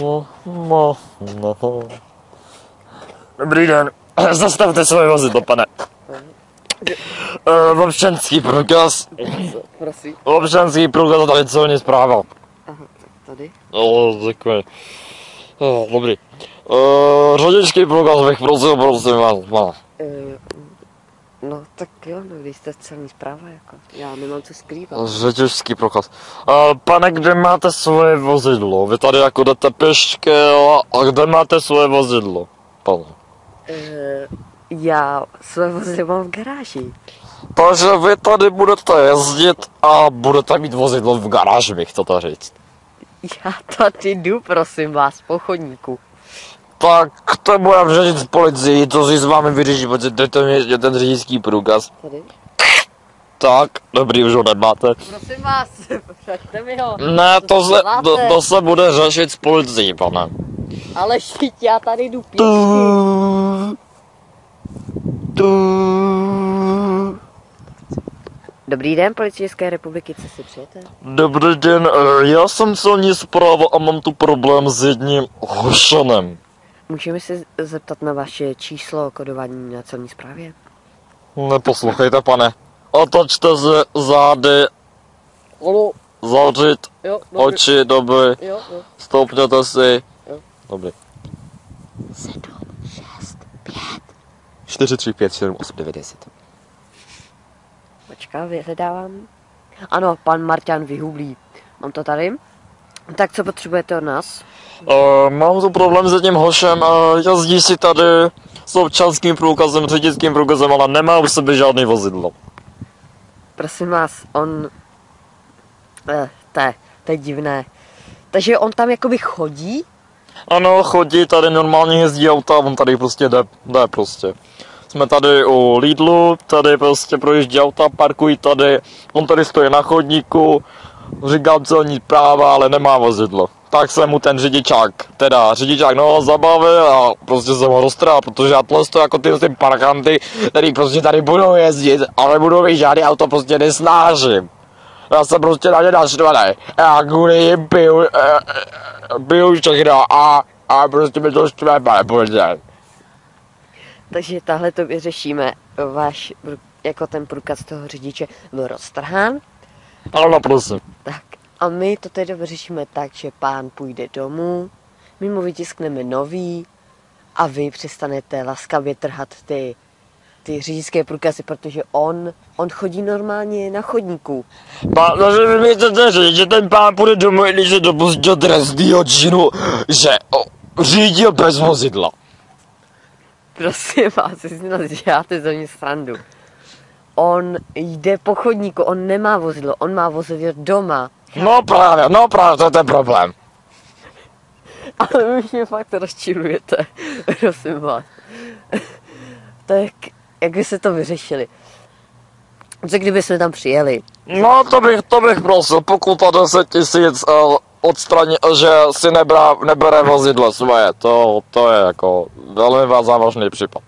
No. Dobrý den, zastavte svoje vozidlo, pane. Občanský průkaz. Prosím. Občanský průkaz, tady celní zpráva. Aha, tady? Děkuji. Dobrý. Řidičský průkaz bych prosil, prosím vás, pane. No tak jo, no, když jste celní zpráva, jako, já nemám co skrývat. Řidičský průkaz. Pane, kde máte svoje vozidlo? Vy tady jako jdete pěšky, a kde máte svoje vozidlo? Pane. Já své vozidlo mám v garáži. Takže vy tady budete jezdit a budete mít vozidlo v garáži, bych to říct. Já tady jdu, prosím vás, po chodníku. Tak to budeme řešit v policii, to si s vámi vyřeší, protože dejte mi ten řidičský průkaz. Tady? Tak, dobrý, už ho nemáte. Prosím vás, přeďte mi ho. Ne, to se bude řešit s policií, pane. Ale šít, já tady jdu pěšky. Dobrý den, Policie České republiky, co si přejete? Dobrý den, já jsem celní zpráva a mám tu problém s jedním hošanem. Můžeme se zeptat na vaše číslo kodování na celní správě? Neposlouchejte, pane. Otočte se zády, Ano. zavřít Jo, oči, dobrý. Jo. Stoupněte si. Jo. Dobrý. 7, 6, 5. 4, 3, 5, 7, 8, 9, 10. Počká, vyhledávám. Ano, pan Marťan Vyhublý. Mám to tady. Tak co potřebujete od nás? Mám tu problém s jedním hošem, jezdí si tady s občanským průkazem, řidičským průkazem, ale nemá u sebe žádný vozidlo. Prosím vás, on... To je divné. Takže on tam jakoby chodí? Ano, chodí, tady normálně jezdí auta, on tady prostě jde prostě. Jsme tady u Lidlu, tady prostě projíždí auta, parkují tady, on tady stojí na chodníku, říkám celní práva, ale nemá vozidlo. Tak se mu ten řidičák zabavil a prostě se ho roztrhal, protože já to jako ty parkanty, který prostě tady budou jezdit, ale budou mít žádný auto, prostě nesnáším. Já jsem prostě na ně naštvaný, já kvůli jim piju všechno a prostě mi to štve, pane policie. Takže tahle to vyřešíme. Váš, jako ten průkaz toho řidiče byl roztrhán. Ano, prosím. Tak a my to tedy vyřešíme tak, že pán půjde domů, my mu vytiskneme nový a vy přestanete laskavě trhat ty řidičské průkazy, protože on chodí normálně na chodníku. Takže vy mi chcete říct, že ten pán půjde domů, když se dopustil trestného činu, že řídil bez vozidla. Prosím vás, si nás děláte ze mě srandu. On jde po chodníku, on nemá vozidlo, on má vozidlo doma. No právě, to je ten problém. Ale vy už mě fakt rozčilujete, prosím vás. Tak, jak by se to vyřešili? Co kdyby jsme tam přijeli? No to bych prosil, pokud ta 10 000 odstranit, že si nebere vozidlo svoje, to je jako velmi závažný případ.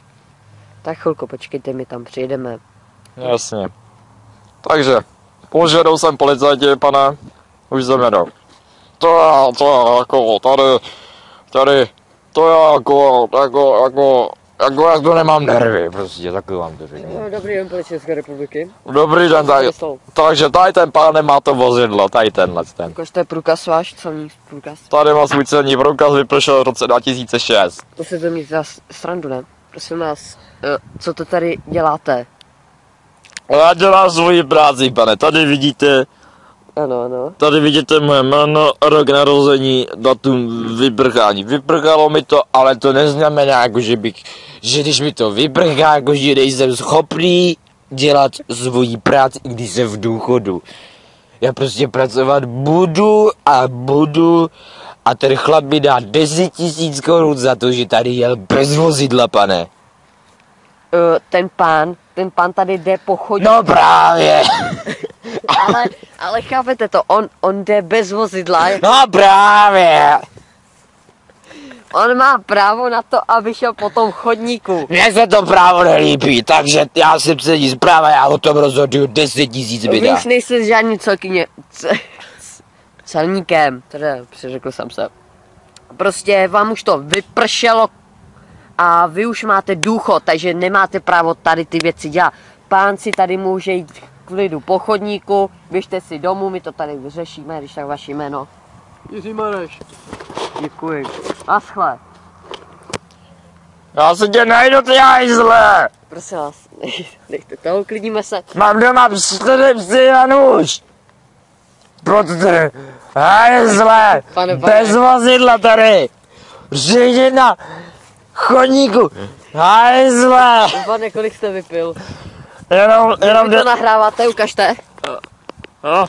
Tak chvilku počkejte, my tam přijedeme. Jasně. Takže, požadou jsem policajti, pane, už jsem jedou. To jako, tady, to já jako já to nemám nervy, prostě, takový vám to řeknu. Dobrý den, Policie České republiky. Dobrý den, takže tady ten pán nemá to vozidlo, tady tenhle ten. Jakože průkaz váš, celní průkaz? Tady má svůj celní průkaz, vypršel v roce 2006. To se to mít za srandu, ne? Prosím vás, co to tady děláte? Já dělám svoji práci, pane, tady vidíte. Ano. Tady vidíte moje jméno, rok narození, datum vyprchání. Vyprchalo mi to, ale to neznamená, jako, že když mi to vyprchá, jako, že nejsem schopný dělat svoji práci, i když jsem v důchodu. Já prostě pracovat budu a ten chlap mi dá 10 000 korun za to, že tady jel bez vozidla, pane. Ten pán tady jde po chodníku. No právě. ale chápete to, on jde bez vozidla. No právě. On má právo na to, aby šel po tom chodníku. Mně se to právo nelíbí, takže já jsem celní zpráva, já o tom rozhoduju 10 000 Vy vydá. už nejste žádný celníkem, teda přeřekl jsem se. Prostě vám už to vypršelo a vy už máte důchod, takže nemáte právo tady ty věci dělat. Pán si tady může jít v klidu po chodníku, běžte si domů, my to tady vyřešíme, když tak vaše jméno. Jiří Mareš. Děkuji. Naschle. Já se tě najdu, ty hajzle! Prosím vás, nechte toho, uklidníme se. Mám doma 4 psy a nůž! Pojďte, hajzle! Pane. Bez vozidla tady! Řídit na chodníku! Hajzle! Pane, kolik jste vypil? Jenom Vy to nahráváte, ukažte. No,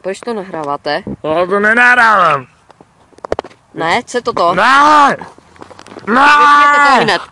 Proč to nahráváte? já to nenahrávám. Ne, co je toto? Ne! Vypněte to Ne! hned.